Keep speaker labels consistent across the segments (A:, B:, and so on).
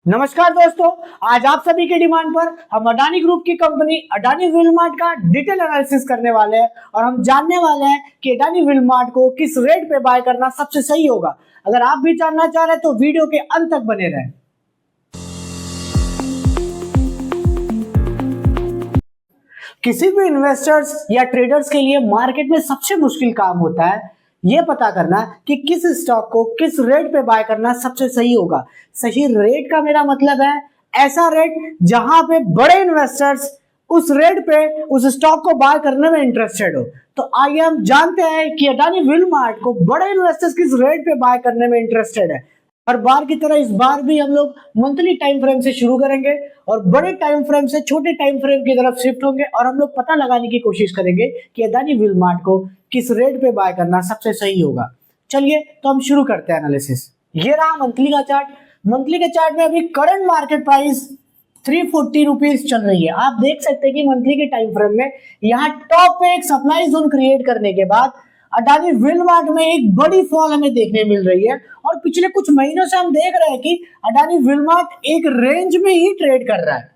A: नमस्कार दोस्तों, आज आप सभी के डिमांड पर हम अडानी ग्रुप की कंपनी अडानी विलमार्ट का डिटेल एनालिसिस करने वाले हैं और हम जानने वाले हैं कि अडानी विलमार्ट को किस रेट पे बाय करना सबसे सही होगा। अगर आप भी जानना चाह रहे हैं तो वीडियो के अंत तक बने रहें। किसी भी इन्वेस्टर्स या ट्रेडर्स के लिए मार्केट में सबसे मुश्किल काम होता है यह पता करना कि किस स्टॉक को किस रेट पे बाय करना सबसे सही होगा। सही रेट का मेरा मतलब है ऐसा रेट जहां पे बड़े इन्वेस्टर्स उस रेट पे उस स्टॉक को बाय करने में इंटरेस्टेड हो। तो आइए हम जानते हैं कि अडानी विलमार्ट को बड़े इन्वेस्टर्स किस रेट पे बाय करने में इंटरेस्टेड है। हर बार की तरह इस बार भी हम लोग मंथली टाइम फ्रेम से शुरू करेंगे और बड़े टाइम फ्रेम से छोटे टाइम फ्रेम की तरफ शिफ्ट होंगे और हम लोग पता लगाने की कोशिश करेंगे कि अडानी विलमार्ट को किस रेट पे बाय करना सबसे सही होगा। चलिए तो हम शुरू करते हैं एनालिसिस। ये रहा मंथली का चार्ट। मंथली के चार्ट में अभी करंट मार्केट प्राइस 340 रुपीज चल रही है। आप देख सकते हैं कि मंथली के टाइम फ्रेम में यहाँ टॉप पे एक सप्लाई जोन क्रिएट करने के बाद अडानी विलमार्ट में एक बड़ी फॉल हमें देखने मिल रही है और पिछले कुछ महीनों से हम देख रहे हैं कि अडानी विलमार्ट एक रेंज में ही ट्रेड कर रहा है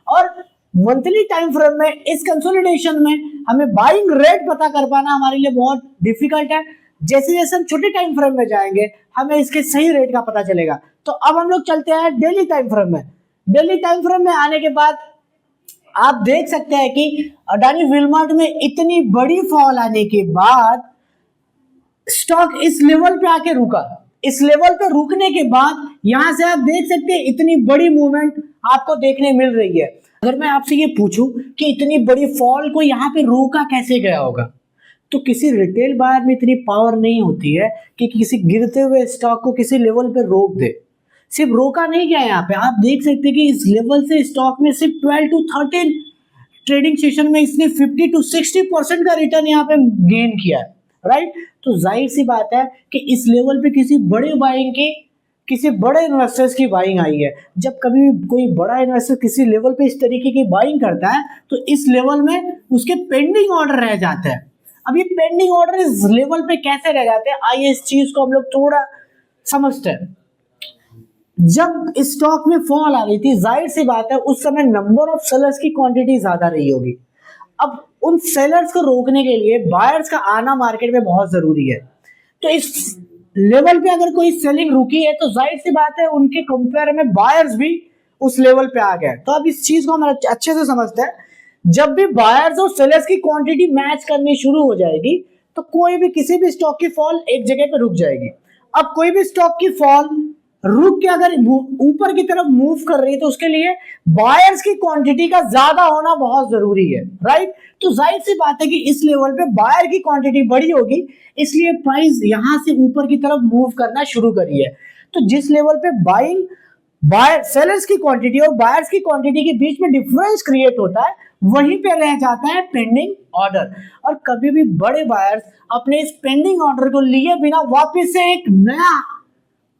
A: और मंथली टाइम फ्रेम में इस कंसोलिडेशन में हमें बाइंग रेट पता कर पाना हमारे लिए बहुत डिफिकल्ट है। जैसे जैसे हम छोटे टाइम फ्रेम में जाएंगे हमें इसके सही रेट का पता चलेगा। तो अब हम लोग चलते हैं डेली टाइम फ्रेम में। डेली टाइम फ्रेम में आने के बाद आप देख सकते हैं कि अडानी विलमार्ट में इतनी बड़ी फॉल आने के बाद स्टॉक इस लेवल पे आके रुका। इस लेवल पे रुकने के बाद यहां से आप देख सकते हैं इतनी बड़ी मूवमेंट आपको देखने मिल रही है। अगर मैं आपसे ये पूछूं कि इतनी बड़ी फॉल को यहां पे रोका कैसे गया होगा, तो किसी रिटेल बायर में इतनी पावर नहीं होती है कि किसी गिरते हुए स्टॉक को किसी लेवल पे रोक दे। सिर्फ रोका नहीं गया, यहाँ पे आप देख सकते हैं कि इस लेवल से स्टॉक में सिर्फ 12 to 13 ट्रेडिंग सेशन में इसने 50 to 60% का रिटर्न यहाँ पे गेन किया है, राइट। तो जाहिर सी बात है कि इस लेवल पे किसी बड़े बाइंग की किसी बड़े इन्वेस्टर्स की बाइंग आई है। जब कभी कोई बड़ा इन्वेस्टर किसी लेवल पे इस तरीके की बाइंग करता है तो इस लेवल में उसके पेंडिंग ऑर्डर रह जाते हैं। अब ये पेंडिंग ऑर्डर इस लेवल पे कैसे रह जाते हैं, आइए इस चीज को हम लोग थोड़ा समझते हैं। जब स्टॉक में फॉल आ रही थी जाहिर सी बात है उस समय नंबर ऑफ सेलर्स की क्वांटिटी ज्यादा रही होगी। अब उन सेलर्स को रोकने के लिए बायर्स का आना मार्केट में बहुत जरूरी है। तो इस लेवल पे अगर कोई सेलिंग रुकी है तो जाहिर सी बात है उनके कंपेयर में बायर्स भी उस लेवल पे आ गए। तो अब इस चीज को हम अच्छे से समझते हैं। जब भी बायर्स और सेलर्स की क्वांटिटी मैच करनी शुरू हो जाएगी तो कोई भी किसी भी स्टॉक की फॉल एक जगह पे रुक जाएगी। अब कोई भी स्टॉक की फॉल रुक के अगर ऊपर की तरफ मूव कर रही है तो उसके लिए बायर्स की क्वांटिटी का ज्यादा होना बहुत जरूरी है, राइट। तो जाहिर सी बात है कि इस लेवल पे बायर की क्वांटिटी बड़ी होगी इसलिए प्राइस यहां से ऊपर की तरफ मूव करना शुरू करी है। तो जिस लेवल पे बायर सेलर्स की क्वांटिटी और बायर्स की क्वांटिटी के बीच में डिफरेंस क्रिएट होता है वहीं पे रह जाता है पेंडिंग ऑर्डर। और कभी भी बड़े बायर्स अपने इस पेंडिंग ऑर्डर को लिए बिना वापस से एक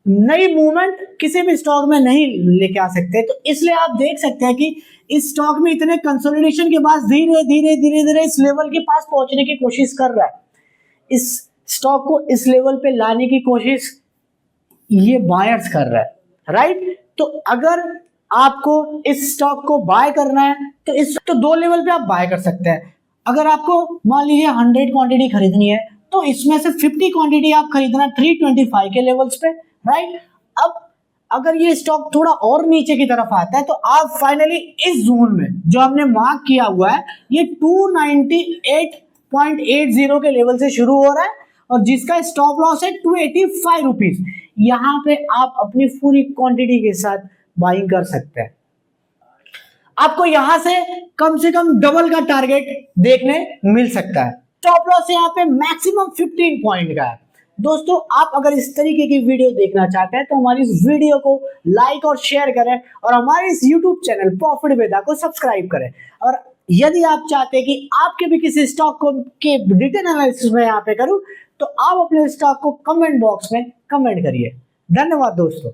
A: नई मूवमेंट किसी भी स्टॉक में नहीं लेके आ सकते। तो इसलिए आप देख सकते हैं कि इस स्टॉक में इतने कंसोलिडेशन के बाद धीरे धीरे इस लेवल के पास पहुंचने की कोशिश कर रहा है। इस स्टॉक को इस लेवल पे लाने की कोशिश ये बायर्स कर रहा है, राइट। तो अगर आपको इस स्टॉक को बाय करना है तो दो लेवल पे आप बाय कर सकते हैं। अगर आपको मान लीजिए 100 क्वांटिटी खरीदनी है तो इसमें से 50 क्वांटिटी आप खरीदना 325 के लेवल्स पे, राइट। अब अगर ये स्टॉक थोड़ा और नीचे की तरफ आता है तो आप फाइनली इस जोन में जो हमने मार्क किया हुआ है ये 298.80 के लेवल से शुरू हो रहा है और जिसका स्टॉप लॉस है 285 रुपीज। यहां पे आप अपनी पूरी क्वांटिटी के साथ बाइंग कर सकते हैं। आपको यहां से कम डबल का टारगेट देखने मिल सकता है। स्टॉप लॉस यहाँ पे मैक्सिमम 15 पॉइंट का है। दोस्तों आप अगर इस तरीके की वीडियो देखना चाहते हैं तो हमारी इस वीडियो को लाइक और शेयर करें और हमारे इस यूट्यूब चैनल प्रॉफिट वेदा को सब्सक्राइब करें। और यदि आप चाहते हैं कि आपके भी किसी स्टॉक को के डिटेल एनालिसिस में यहाँ पे करूं तो आप अपने स्टॉक को कमेंट बॉक्स में कमेंट करिए। धन्यवाद दोस्तों।